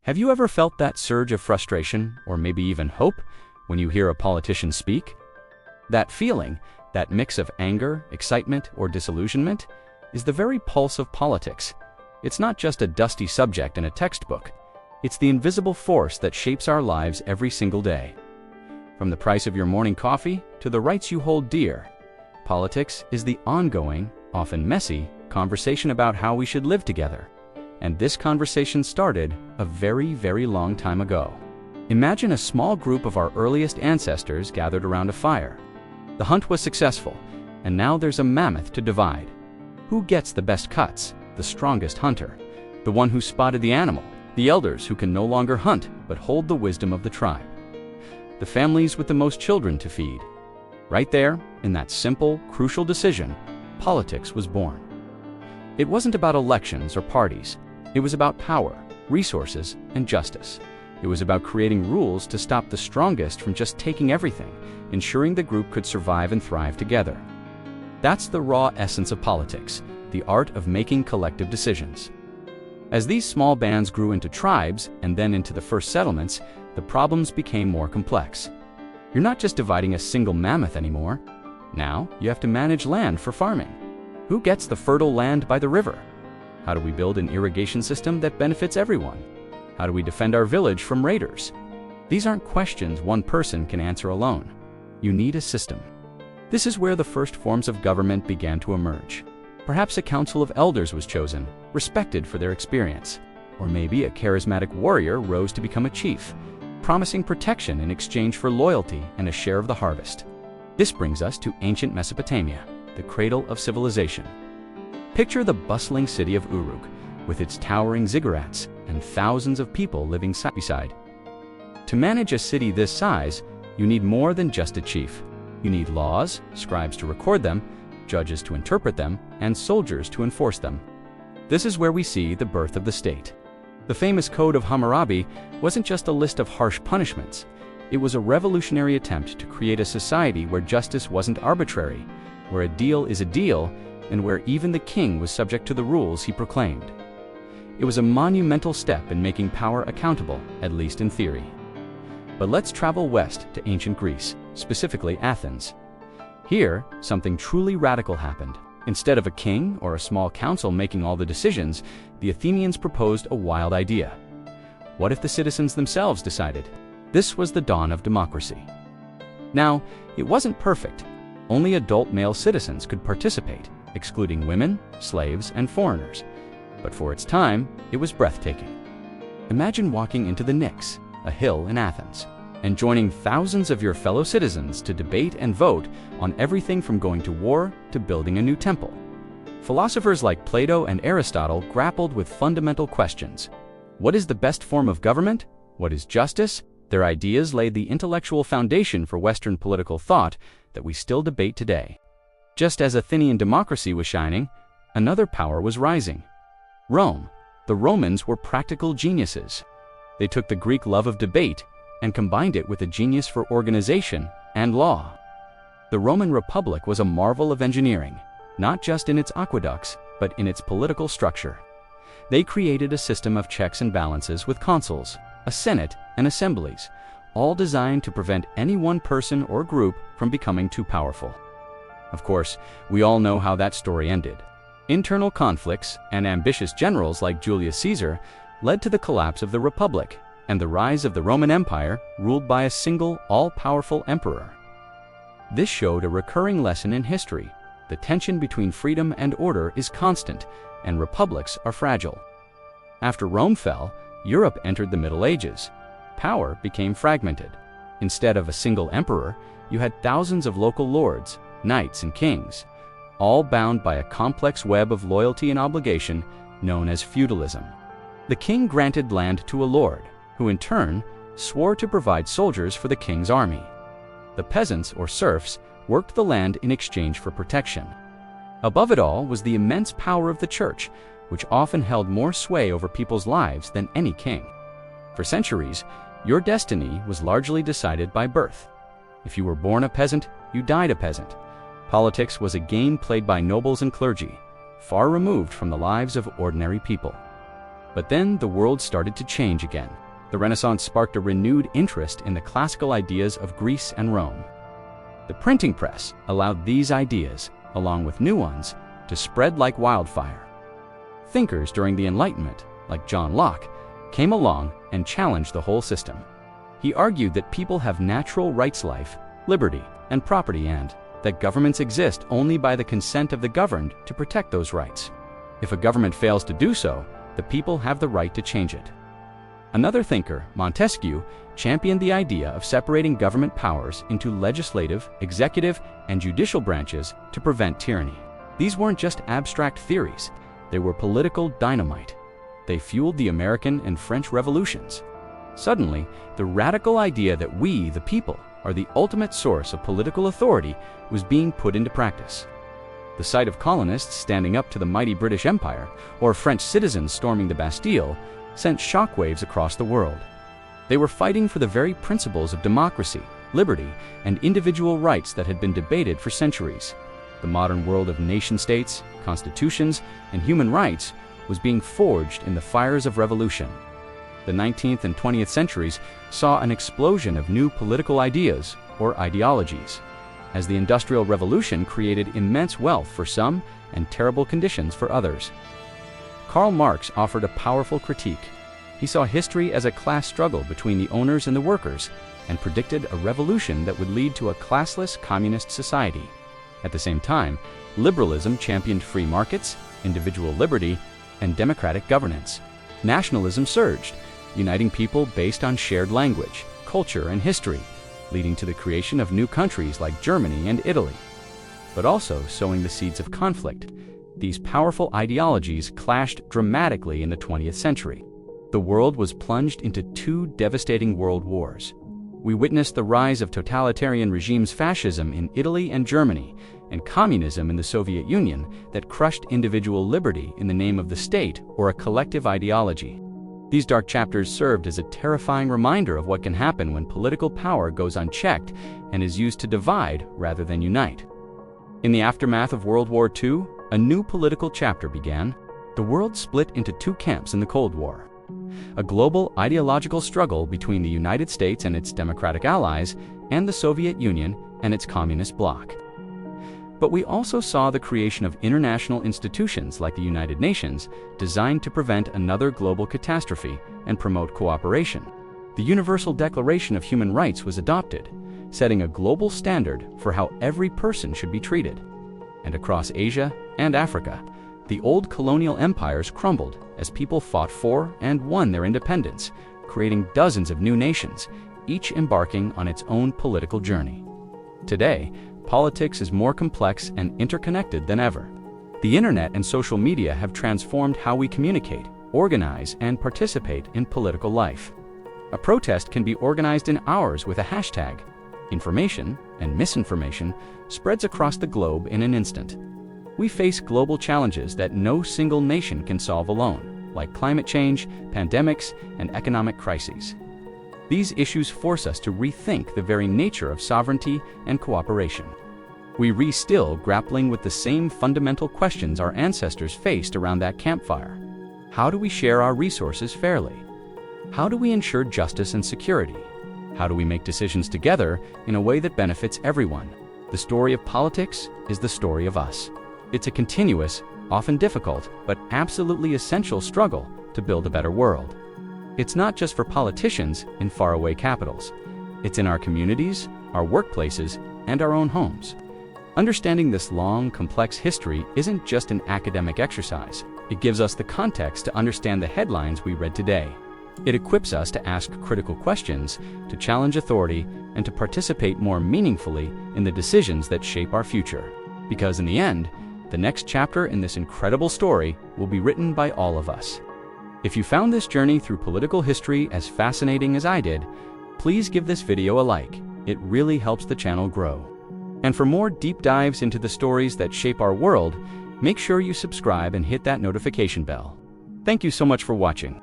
Have you ever felt that surge of frustration, or maybe even hope, when you hear a politician speak? That feeling, that mix of anger, excitement, or disillusionment, is the very pulse of politics. It's not just a dusty subject in a textbook. It's the invisible force that shapes our lives every single day. From the price of your morning coffee to the rights you hold dear, politics is the ongoing, often messy, conversation about how we should live together. And this conversation started a very, very long time ago. Imagine a small group of our earliest ancestors gathered around a fire. The hunt was successful, and now there's a mammoth to divide. Who gets the best cuts? The strongest hunter, the one who spotted the animal, the elders who can no longer hunt but hold the wisdom of the tribe, the families with the most children to feed. Right there, in that simple, crucial decision, politics was born. It wasn't about elections or parties. It was about power, resources, and justice. It was about creating rules to stop the strongest from just taking everything, ensuring the group could survive and thrive together. That's the raw essence of politics, the art of making collective decisions. As these small bands grew into tribes and then into the first settlements, the problems became more complex. You're not just dividing a single mammoth anymore. Now you have to manage land for farming. Who gets the fertile land by the river? How do we build an irrigation system that benefits everyone? How do we defend our village from raiders? These aren't questions one person can answer alone. You need a system. This is where the first forms of government began to emerge. Perhaps a council of elders was chosen, respected for their experience. Or maybe a charismatic warrior rose to become a chief, promising protection in exchange for loyalty and a share of the harvest. This brings us to ancient Mesopotamia, the cradle of civilization. Picture the bustling city of Uruk, with its towering ziggurats and thousands of people living side by side. To manage a city this size, you need more than just a chief. You need laws, scribes to record them, judges to interpret them, and soldiers to enforce them. This is where we see the birth of the state. The famous Code of Hammurabi wasn't just a list of harsh punishments. It was a revolutionary attempt to create a society where justice wasn't arbitrary, where a deal is a deal, and where even the king was subject to the rules he proclaimed. It was a monumental step in making power accountable, at least in theory. But let's travel west to ancient Greece, specifically Athens. Here, something truly radical happened. Instead of a king or a small council making all the decisions, the Athenians proposed a wild idea. What if the citizens themselves decided? This was the dawn of democracy. Now, it wasn't perfect. Only adult male citizens could participate, excluding women, slaves, and foreigners. But for its time, it was breathtaking. Imagine walking into the Pnyx, a hill in Athens, and joining thousands of your fellow citizens to debate and vote on everything from going to war to building a new temple. Philosophers like Plato and Aristotle grappled with fundamental questions. What is the best form of government? What is justice? Their ideas laid the intellectual foundation for Western political thought that we still debate today. Just as Athenian democracy was shining, another power was rising. Rome. The Romans were practical geniuses. They took the Greek love of debate and combined it with a genius for organization and law. The Roman Republic was a marvel of engineering, not just in its aqueducts, but in its political structure. They created a system of checks and balances with consuls, a senate, and assemblies, all designed to prevent any one person or group from becoming too powerful. Of course, we all know how that story ended. Internal conflicts and ambitious generals like Julius Caesar led to the collapse of the Republic and the rise of the Roman Empire, ruled by a single, all-powerful emperor. This showed a recurring lesson in history. The tension between freedom and order is constant, and republics are fragile. After Rome fell, Europe entered the Middle Ages. Power became fragmented. Instead of a single emperor, you had thousands of local lords, knights, and kings, all bound by a complex web of loyalty and obligation known as feudalism. The king granted land to a lord, who in turn swore to provide soldiers for the king's army. The peasants, or serfs, worked the land in exchange for protection. Above it all was the immense power of the church, which often held more sway over people's lives than any king. For centuries, your destiny was largely decided by birth. If you were born a peasant, you died a peasant. Politics was a game played by nobles and clergy, far removed from the lives of ordinary people. But then the world started to change again. The Renaissance sparked a renewed interest in the classical ideas of Greece and Rome. The printing press allowed these ideas, along with new ones, to spread like wildfire. Thinkers during the Enlightenment, like John Locke, came along and challenged the whole system. He argued that people have natural rights, life, liberty, and property, and that governments exist only by the consent of the governed to protect those rights. If a government fails to do so, the people have the right to change it. Another thinker, Montesquieu, championed the idea of separating government powers into legislative, executive, and judicial branches to prevent tyranny. These weren't just abstract theories, they were political dynamite. They fueled the American and French revolutions. Suddenly, the radical idea that we, the people, are the ultimate source of political authority was being put into practice. The sight of colonists standing up to the mighty British Empire, or French citizens storming the Bastille, sent shockwaves across the world. They were fighting for the very principles of democracy, liberty, and individual rights that had been debated for centuries. The modern world of nation-states, constitutions, and human rights was being forged in the fires of revolution. The 19th and 20th centuries saw an explosion of new political ideas, or ideologies, as the Industrial Revolution created immense wealth for some and terrible conditions for others. Karl Marx offered a powerful critique. He saw history as a class struggle between the owners and the workers, and predicted a revolution that would lead to a classless communist society. At the same time, liberalism championed free markets, individual liberty, and democratic governance. Nationalism surged, uniting people based on shared language, culture, and history, leading to the creation of new countries like Germany and Italy. But also sowing the seeds of conflict. These powerful ideologies clashed dramatically in the 20th century. The world was plunged into two devastating world wars. We witnessed the rise of totalitarian regimes, fascism in Italy and Germany, and communism in the Soviet Union that crushed individual liberty in the name of the state or a collective ideology. These dark chapters served as a terrifying reminder of what can happen when political power goes unchecked and is used to divide rather than unite. In the aftermath of World War II, a new political chapter began. The world split into two camps in the Cold War. A global ideological struggle between the United States and its democratic allies, and the Soviet Union and its communist bloc. But we also saw the creation of international institutions like the United Nations, designed to prevent another global catastrophe and promote cooperation. The Universal Declaration of Human Rights was adopted, setting a global standard for how every person should be treated. And across Asia and Africa, the old colonial empires crumbled as people fought for and won their independence, creating dozens of new nations, each embarking on its own political journey. Today, politics is more complex and interconnected than ever. The internet and social media have transformed how we communicate, organize, and participate in political life. A protest can be organized in hours with a hashtag. Information and misinformation spreads across the globe in an instant. We face global challenges that no single nation can solve alone, like climate change, pandemics, and economic crises. These issues force us to rethink the very nature of sovereignty and cooperation. We still grappling with the same fundamental questions our ancestors faced around that campfire. How do we share our resources fairly? How do we ensure justice and security? How do we make decisions together in a way that benefits everyone? The story of politics is the story of us. It's a continuous, often difficult, but absolutely essential struggle to build a better world. It's not just for politicians in faraway capitals. It's in our communities, our workplaces, and our own homes. Understanding this long, complex history isn't just an academic exercise. It gives us the context to understand the headlines we read today. It equips us to ask critical questions, to challenge authority, and to participate more meaningfully in the decisions that shape our future. Because in the end, the next chapter in this incredible story will be written by all of us. If you found this journey through political history as fascinating as I did, please give this video a like. It really helps the channel grow. And for more deep dives into the stories that shape our world, make sure you subscribe and hit that notification bell. Thank you so much for watching.